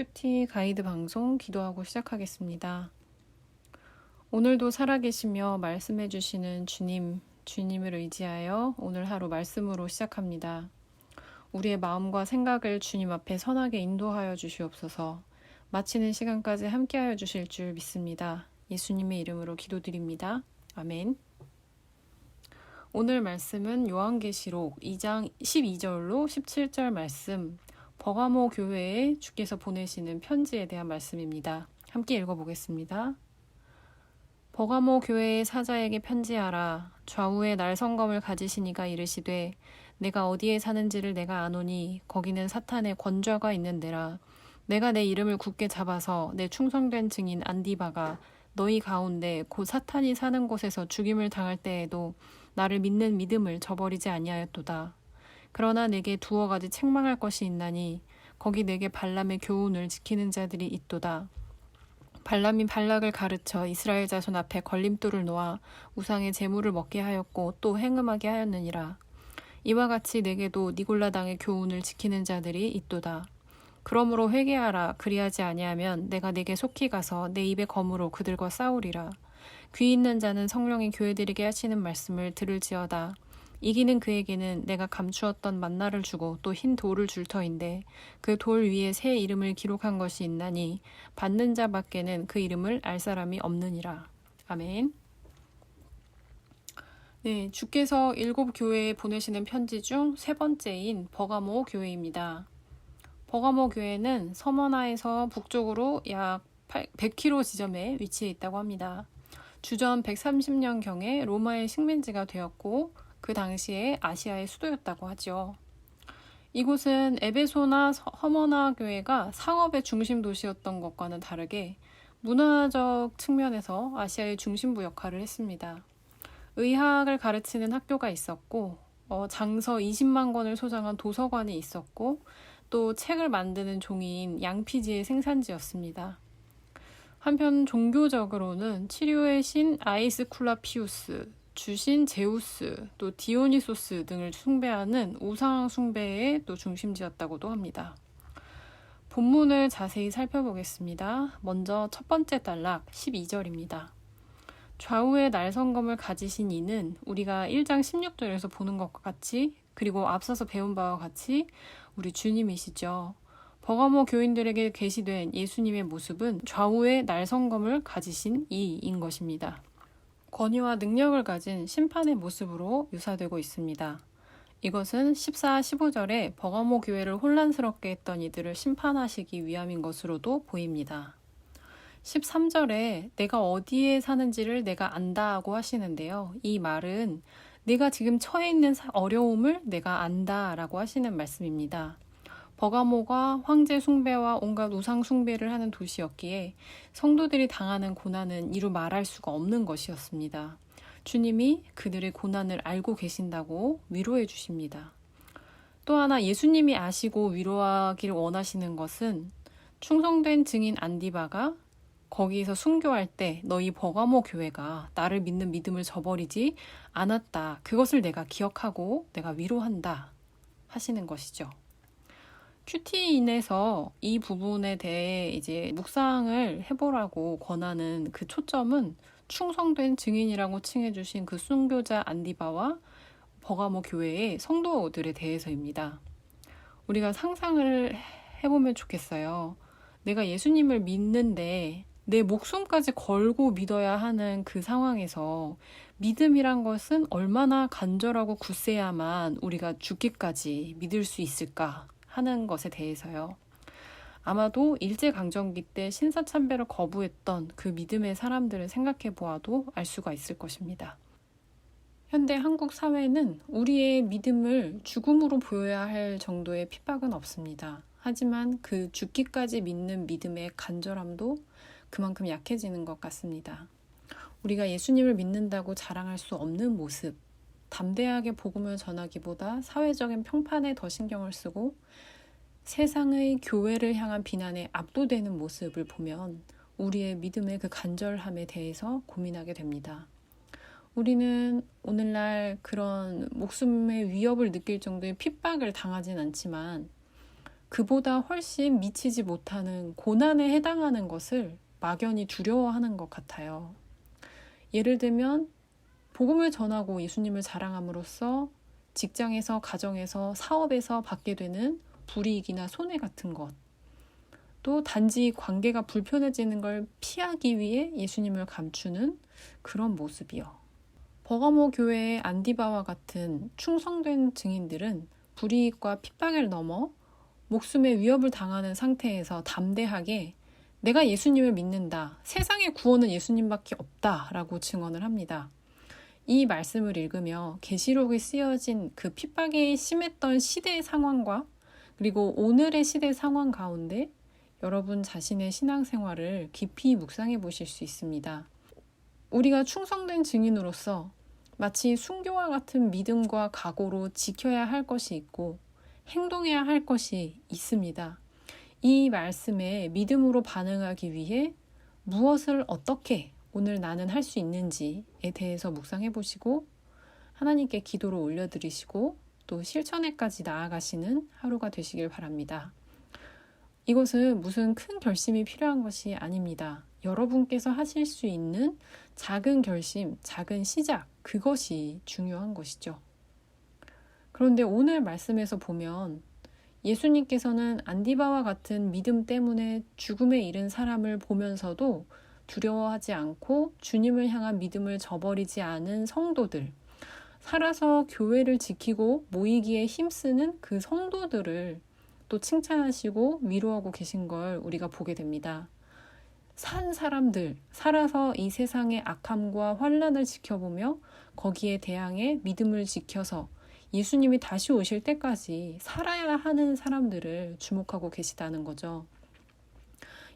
큐티 가이드 방송 기도하고 시작하겠습니다. 오늘도 살아계시며 말씀해 주시는 주님을 의지하여 오늘 하루 말씀으로 시작합니다. 우리의 마음과 생각을 주님 앞에 선하게 인도하여 주시옵소서. 마치는 시간까지 함께하여 주실 줄 믿습니다. 예수님의 이름으로 기도드립니다. 아멘. 오늘 말씀은 요한계시록 2장 12절로 17절 말씀, 버가모 교회에 주께서 보내시는 편지에 대한 말씀입니다. 함께 읽어보겠습니다. 버가모 교회의 사자에게 편지하라. 좌우에 날성검을 가지신 이가 이르시되 내가 어디에 사는지를 내가 아노니 거기는 사탄의 권좌가 있는 데라. 내가 내 이름을 굳게 잡아서 내 충성된 증인 안디바가 너희 가운데 곧 사탄이 사는 곳에서 죽임을 당할 때에도 나를 믿는 믿음을 저버리지 아니하였도다. 그러나 내게 두어 가지 책망할 것이 있나니 거기 내게 발람의 교훈을 지키는 자들이 있도다. 발람이 발락을 가르쳐 이스라엘 자손 앞에 걸림돌을 놓아 우상의 제물을 먹게 하였고 또 행음하게 하였느니라. 이와 같이 내게도 니골라당의 교훈을 지키는 자들이 있도다. 그러므로 회개하라. 그리하지 아니하면 내가 내게 속히 가서 내 입의 검으로 그들과 싸우리라. 귀 있는 자는 성령이 교회들에게 하시는 말씀을 들을지어다. 이기는 그에게는 내가 감추었던 만나를 주고 또 흰 돌을 줄 터인데 그 돌 위에 새 이름을 기록한 것이 있나니 받는 자밖에는 그 이름을 알 사람이 없느니라. 아멘. 네, 주께서 7 교회에 보내시는 편지 중 세 번째인 버가모 교회입니다. 버가모 교회는 서머나에서 북쪽으로 약 100km 지점에 위치해 있다고 합니다. 주전 130년경에 로마의 식민지가 되었고 그 당시에 아시아의 수도였다고 하죠. 이곳은 에베소나 서머나 교회가 상업의 중심 도시였던 것과는 다르게 문화적 측면에서 아시아의 중심부 역할을 했습니다. 의학을 가르치는 학교가 있었고 장서 20만 권을 소장한 도서관이 있었고 또 책을 만드는 종이인 양피지의 생산지였습니다. 한편 종교적으로는 치료의 신 아이스쿨라피우스, 주신 제우스, 또 디오니소스 등을 숭배하는 우상 숭배의 또 중심지였다고도 합니다. 본문을 자세히 살펴보겠습니다. 먼저 첫 번째 단락 12절입니다. 좌우에 날성검을 가지신 이는 우리가 1장 16절에서 보는 것과 같이 그리고 앞서서 배운 바와 같이 우리 주님이시죠. 버가모 교인들에게 계시된 예수님의 모습은 좌우에 날성검을 가지신 이인 것입니다. 권위와 능력을 가진 심판의 모습으로 묘사되고 있습니다. 이것은 14, 15절에 버가모 교회를 혼란스럽게 했던 이들을 심판하시기 위함인 것으로도 보입니다. 13절에 내가 어디에 사는지를 내가 안다고 하시는데요. 이 말은 내가 지금 처해 있는 어려움을 내가 안다라고 하시는 말씀입니다. 버가모가 황제 숭배와 온갖 우상 숭배를 하는 도시였기에 성도들이 당하는 고난은 이루 말할 수가 없는 것이었습니다. 주님이 그들의 고난을 알고 계신다고 위로해 주십니다. 또 하나 예수님이 아시고 위로하기를 원하시는 것은 충성된 증인 안디바가 거기에서 순교할 때 너희 버가모 교회가 나를 믿는 믿음을 저버리지 않았다. 그것을 내가 기억하고 내가 위로한다 하시는 것이죠. 큐티인에서 이 부분에 대해 이제 묵상을 해보라고 권하는 그 초점은 충성된 증인이라고 칭해주신 그 순교자 안디바와 버가모 교회의 성도들에 대해서입니다. 우리가 상상을 해보면 좋겠어요. 내가 예수님을 믿는데 내 목숨까지 걸고 믿어야 하는 그 상황에서 믿음이란 것은 얼마나 간절하고 굳세야만 우리가 죽기까지 믿을 수 있을까 하는 것에 대해서요. 아마도 일제강점기 때 신사참배를 거부했던 그 믿음의 사람들을 생각해 보아도 알 수가 있을 것입니다. 현대 한국 사회는 우리의 믿음을 죽음으로 보여야 할 정도의 핍박은 없습니다. 하지만 그 죽기까지 믿는 믿음의 간절함도 그만큼 약해지는 것 같습니다. 우리가 예수님을 믿는다고 자랑할 수 없는 모습, 담대하게 복음을 전하기보다 사회적인 평판에 더 신경을 쓰고 세상의 교회를 향한 비난에 압도되는 모습을 보면 우리의 믿음의 그 간절함에 대해서 고민하게 됩니다. 우리는 오늘날 그런 목숨의 위협을 느낄 정도의 핍박을 당하진 않지만 그보다 훨씬 미치지 못하는 고난에 해당하는 것을 막연히 두려워하는 것 같아요. 예를 들면 복음을 전하고 예수님을 자랑함으로써 직장에서, 가정에서, 사업에서 받게 되는 불이익이나 손해 같은 것, 또 단지 관계가 불편해지는 걸 피하기 위해 예수님을 감추는 그런 모습이요. 버가모 교회의 안디바와 같은 충성된 증인들은 불이익과 핍박을 넘어 목숨의 위협을 당하는 상태에서 담대하게 내가 예수님을 믿는다. 세상의 구원은 예수님밖에 없다. 라고 증언을 합니다. 이 말씀을 읽으며 계시록에 쓰여진 그 핍박이 심했던 시대의 상황과 그리고 오늘의 시대 상황 가운데 여러분 자신의 신앙생활을 깊이 묵상해 보실 수 있습니다. 우리가 충성된 증인으로서 마치 순교와 같은 믿음과 각오로 지켜야 할 것이 있고 행동해야 할 것이 있습니다. 이 말씀에 믿음으로 반응하기 위해 무엇을 어떻게 오늘 나는 할 수 있는지에 대해서 묵상해 보시고 하나님께 기도로 올려드리시고 또 실천에까지 나아가시는 하루가 되시길 바랍니다. 이것은 무슨 큰 결심이 필요한 것이 아닙니다. 여러분께서 하실 수 있는 작은 결심, 작은 시작, 그것이 중요한 것이죠. 그런데 오늘 말씀에서 보면 예수님께서는 안디바와 같은 믿음 때문에 죽음에 이른 사람을 보면서도 두려워하지 않고 주님을 향한 믿음을 저버리지 않은 성도들, 살아서 교회를 지키고 모이기에 힘쓰는 그 성도들을 또 칭찬하시고 위로하고 계신 걸 우리가 보게 됩니다. 산 사람들, 살아서 이 세상의 악함과 환난을 지켜보며 거기에 대항해 믿음을 지켜서 예수님이 다시 오실 때까지 살아야 하는 사람들을 주목하고 계시다는 거죠.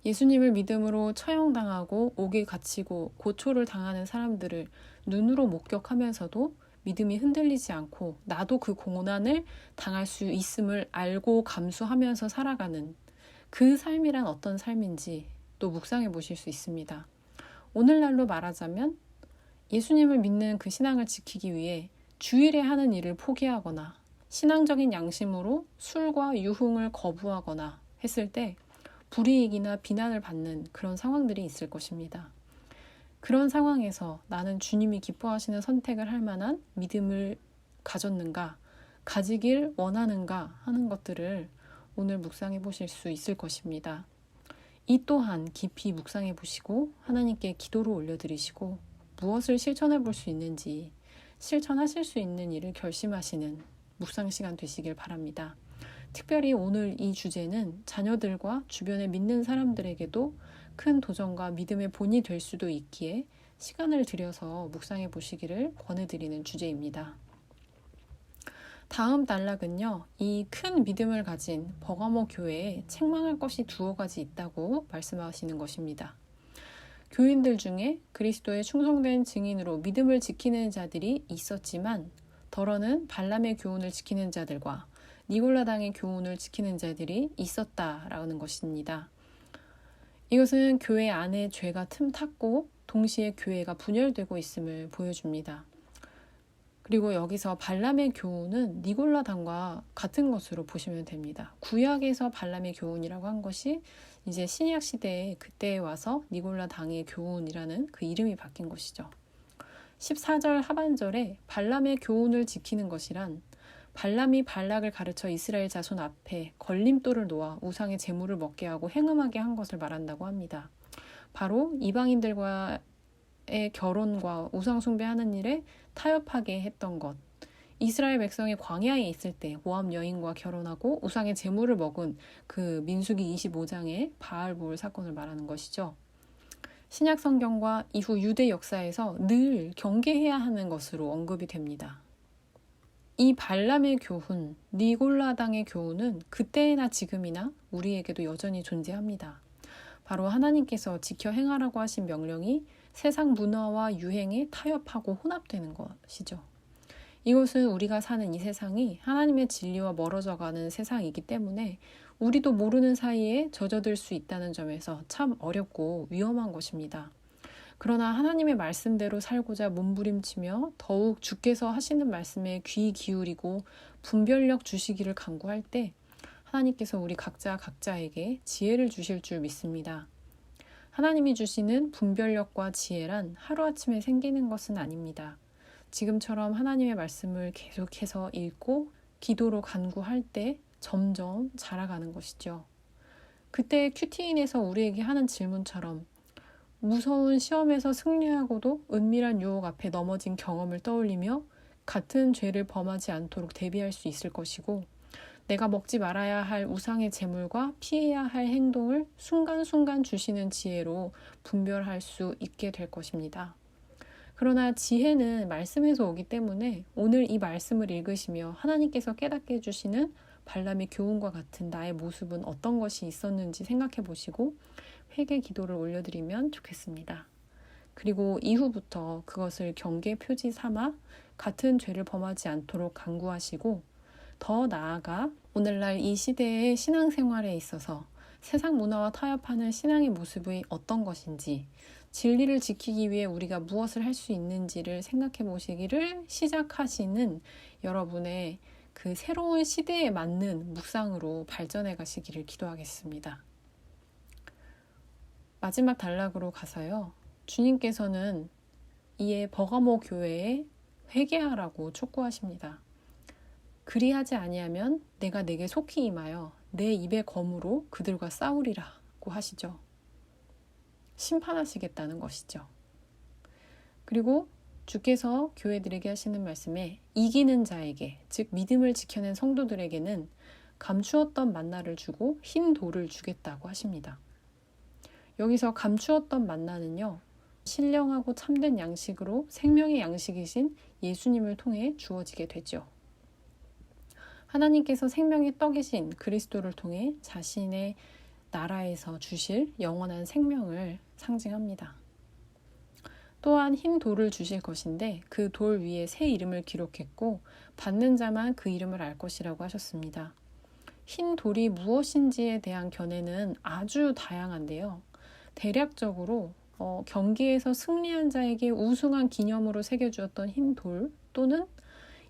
예수님을 믿음으로 처형당하고 옥에 갇히고 고초를 당하는 사람들을 눈으로 목격하면서도 믿음이 흔들리지 않고 나도 그 고난을 당할 수 있음을 알고 감수하면서 살아가는 그 삶이란 어떤 삶인지 또 묵상해 보실 수 있습니다. 오늘날로 말하자면 예수님을 믿는 그 신앙을 지키기 위해 주일에 하는 일을 포기하거나 신앙적인 양심으로 술과 유흥을 거부하거나 했을 때 불이익이나 비난을 받는 그런 상황들이 있을 것입니다. 그런 상황에서 나는 주님이 기뻐하시는 선택을 할 만한 믿음을 가졌는가, 가지길 원하는가 하는 것들을 오늘 묵상해 보실 수 있을 것입니다. 이 또한 깊이 묵상해 보시고 하나님께 기도로 올려드리시고 무엇을 실천해 볼 수 있는지 실천하실 수 있는 일을 결심하시는 묵상 시간 되시길 바랍니다. 특별히 오늘 이 주제는 자녀들과 주변에 믿는 사람들에게도 큰 도전과 믿음의 본이 될 수도 있기에 시간을 들여서 묵상해 보시기를 권해드리는 주제입니다. 다음 단락은요, 이 큰 믿음을 가진 버가모 교회에 책망할 것이 두어 가지 있다고 말씀하시는 것입니다. 교인들 중에 그리스도의 충성된 증인으로 믿음을 지키는 자들이 있었지만 더러는 발람의 교훈을 지키는 자들과 니골라당의 교훈을 지키는 자들이 있었다라는 것입니다. 이것은 교회 안에 죄가 틈탔고 동시에 교회가 분열되고 있음을 보여줍니다. 그리고 여기서 발람의 교훈은 니골라당과 같은 것으로 보시면 됩니다. 구약에서 발람의 교훈이라고 한 것이 이제 신약 시대에 그때에 와서 니골라당의 교훈이라는 그 이름이 바뀐 것이죠. 14절 하반절에 발람의 교훈을 지키는 것이란 발람이 발락을 가르쳐 이스라엘 자손 앞에 걸림돌을 놓아 우상의 제물을 먹게 하고 행음하게 한 것을 말한다고 합니다. 바로 이방인들과의 결혼과 우상 숭배하는 일에 타협하게 했던 것. 이스라엘 백성이 광야에 있을 때 모압 여인과 결혼하고 우상의 제물을 먹은 그 민수기 25장의 바알볼 사건을 말하는 것이죠. 신약 성경과 이후 유대 역사에서 늘 경계해야 하는 것으로 언급이 됩니다. 이 발람의 교훈, 니골라당의 교훈은 그때나 지금이나 우리에게도 여전히 존재합니다. 바로 하나님께서 지켜 행하라고 하신 명령이 세상 문화와 유행에 타협하고 혼합되는 것이죠. 이것은 우리가 사는 이 세상이 하나님의 진리와 멀어져가는 세상이기 때문에 우리도 모르는 사이에 젖어들 수 있다는 점에서 참 어렵고 위험한 것입니다. 그러나 하나님의 말씀대로 살고자 몸부림치며 더욱 주께서 하시는 말씀에 귀 기울이고 분별력 주시기를 간구할 때 하나님께서 우리 각자에게 지혜를 주실 줄 믿습니다. 하나님이 주시는 분별력과 지혜란 하루아침에 생기는 것은 아닙니다. 지금처럼 하나님의 말씀을 계속해서 읽고 기도로 간구할 때 점점 자라가는 것이죠. 그때 큐티인에서 우리에게 하는 질문처럼 무서운 시험에서 승리하고도 은밀한 유혹 앞에 넘어진 경험을 떠올리며 같은 죄를 범하지 않도록 대비할 수 있을 것이고, 내가 먹지 말아야 할 우상의 제물과 피해야 할 행동을 순간순간 주시는 지혜로 분별할 수 있게 될 것입니다. 그러나 지혜는 말씀에서 오기 때문에 오늘 이 말씀을 읽으시며 하나님께서 깨닫게 해주시는 발람의 교훈과 같은 나의 모습은 어떤 것이 있었는지 생각해 보시고 회개 기도를 올려드리면 좋겠습니다. 그리고 이후부터 그것을 경계 표지 삼아 같은 죄를 범하지 않도록 간구하시고, 더 나아가 오늘날 이 시대의 신앙생활에 있어서 세상 문화와 타협하는 신앙의 모습이 어떤 것인지, 진리를 지키기 위해 우리가 무엇을 할 수 있는지를 생각해 보시기를 시작하시는 여러분의 그 새로운 시대에 맞는 묵상으로 발전해 가시기를 기도하겠습니다. 마지막 단락으로 가서요. 주님께서는 이에 버가모 교회에 회개하라고 촉구하십니다. 그리하지 아니하면 내가 내게 속히 임하여 내 입의 검으로 그들과 싸우리라고 하시죠. 심판하시겠다는 것이죠. 그리고 주께서 교회들에게 하시는 말씀에 이기는 자에게, 즉 믿음을 지켜낸 성도들에게는 감추었던 만나를 주고 흰 돌을 주겠다고 하십니다. 여기서 감추었던 만나는요, 신령하고 참된 양식으로 생명의 양식이신 예수님을 통해 주어지게 되죠. 하나님께서 생명의 떡이신 그리스도를 통해 자신의 나라에서 주실 영원한 생명을 상징합니다. 또한 흰 돌을 주실 것인데 그 돌 위에 새 이름을 기록했고 받는 자만 그 이름을 알 것이라고 하셨습니다. 흰 돌이 무엇인지에 대한 견해는 아주 다양한데요. 대략적으로 경기에서 승리한 자에게 우승한 기념으로 새겨주었던 흰 돌, 또는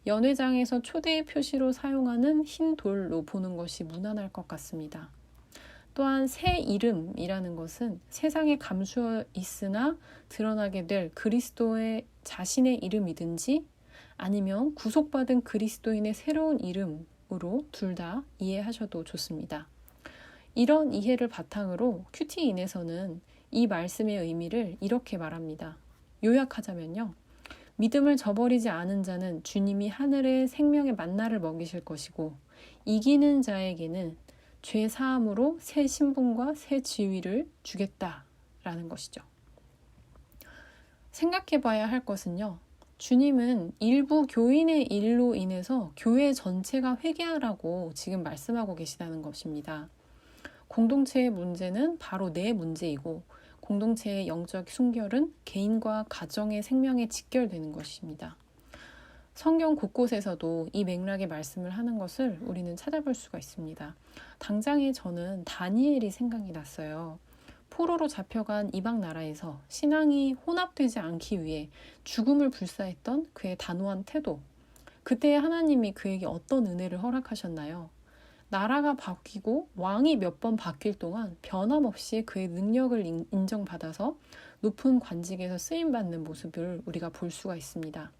연회장에서 초대의 표시로 사용하는 흰 돌로 보는 것이 무난할 것 같습니다. 또한 새 이름이라는 것은 세상에 감추어 있으나 드러나게 될 그리스도의 자신의 이름이든지 아니면 구속받은 그리스도인의 새로운 이름으로 둘 다 이해하셔도 좋습니다. 이런 이해를 바탕으로 큐티인에서는 이 말씀의 의미를 이렇게 말합니다. 요약하자면요. 믿음을 저버리지 않은 자는 주님이 하늘의 생명의 만나를 먹이실 것이고, 이기는 자에게는 죄 사함으로 새 신분과 새 지위를 주겠다라는 것이죠. 생각해 봐야 할 것은요. 주님은 일부 교인의 일로 인해서 교회 전체가 회개하라고 지금 말씀하고 계시다는 것입니다. 공동체의 문제는 바로 내 문제이고, 공동체의 영적 순결은 개인과 가정의 생명에 직결되는 것입니다. 성경 곳곳에서도 이 맥락의 말씀을 하는 것을 우리는 찾아볼 수가 있습니다. 당장에 저는 다니엘이 생각이 났어요. 포로로 잡혀간 이방 나라에서 신앙이 혼합되지 않기 위해 죽음을 불사했던 그의 단호한 태도. 그때 하나님이 그에게 어떤 은혜를 허락하셨나요? 나라가 바뀌고 왕이 몇 번 바뀔 동안 변함없이 그의 능력을 인정받아서 높은 관직에서 쓰임받는 모습을 우리가 볼 수가 있습니다.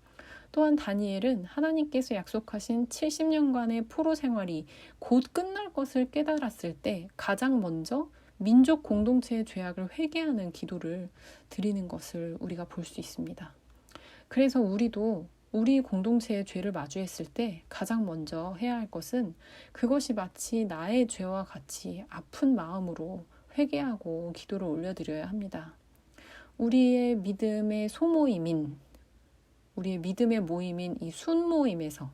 또한 다니엘은 하나님께서 약속하신 70년간의 포로 생활이 곧 끝날 것을 깨달았을 때 가장 먼저 민족 공동체의 죄악을 회개하는 기도를 드리는 것을 우리가 볼 수 있습니다. 그래서 우리도 우리 공동체의 죄를 마주했을 때 가장 먼저 해야 할 것은 그것이 마치 나의 죄와 같이 아픈 마음으로 회개하고 기도를 올려드려야 합니다. 우리의 믿음의 소모임인, 우리의 믿음의 모임인 이 순모임에서,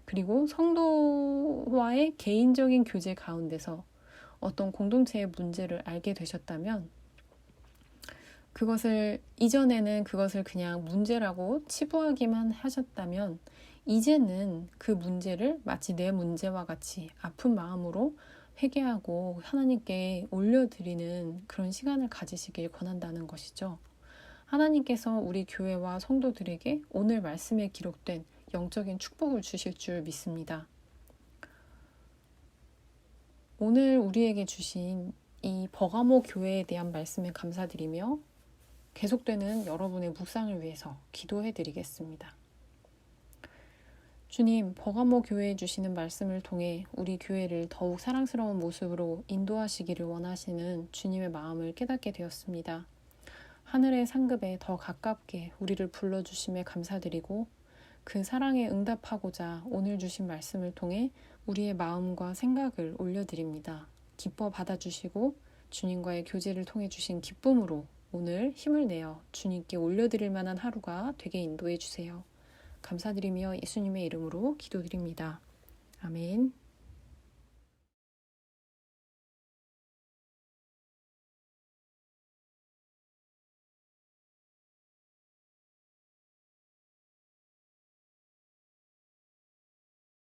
그리고 성도와의 개인적인 교제 가운데서 어떤 공동체의 문제를 알게 되셨다면, 이전에는 그것을 그냥 문제라고 치부하기만 하셨다면, 이제는 그 문제를 마치 내 문제와 같이 아픈 마음으로 회개하고 하나님께 올려드리는 그런 시간을 가지시길 권한다는 것이죠. 하나님께서 우리 교회와 성도들에게 오늘 말씀에 기록된 영적인 축복을 주실 줄 믿습니다. 오늘 우리에게 주신 이 버가모 교회에 대한 말씀에 감사드리며 계속되는 여러분의 묵상을 위해서 기도해 드리겠습니다. 주님, 버가모 교회에 주시는 말씀을 통해 우리 교회를 더욱 사랑스러운 모습으로 인도하시기를 원하시는 주님의 마음을 깨닫게 되었습니다. 하늘의 상급에 더 가깝게 우리를 불러주심에 감사드리고 그 사랑에 응답하고자 오늘 주신 말씀을 통해 우리의 마음과 생각을 올려드립니다. 기뻐 받아주시고 주님과의 교제를 통해 주신 기쁨으로 오늘 힘을 내어 주님께 올려드릴 만한 하루가 되게 인도해 주세요. 감사드리며 예수님의 이름으로 기도드립니다. 아멘.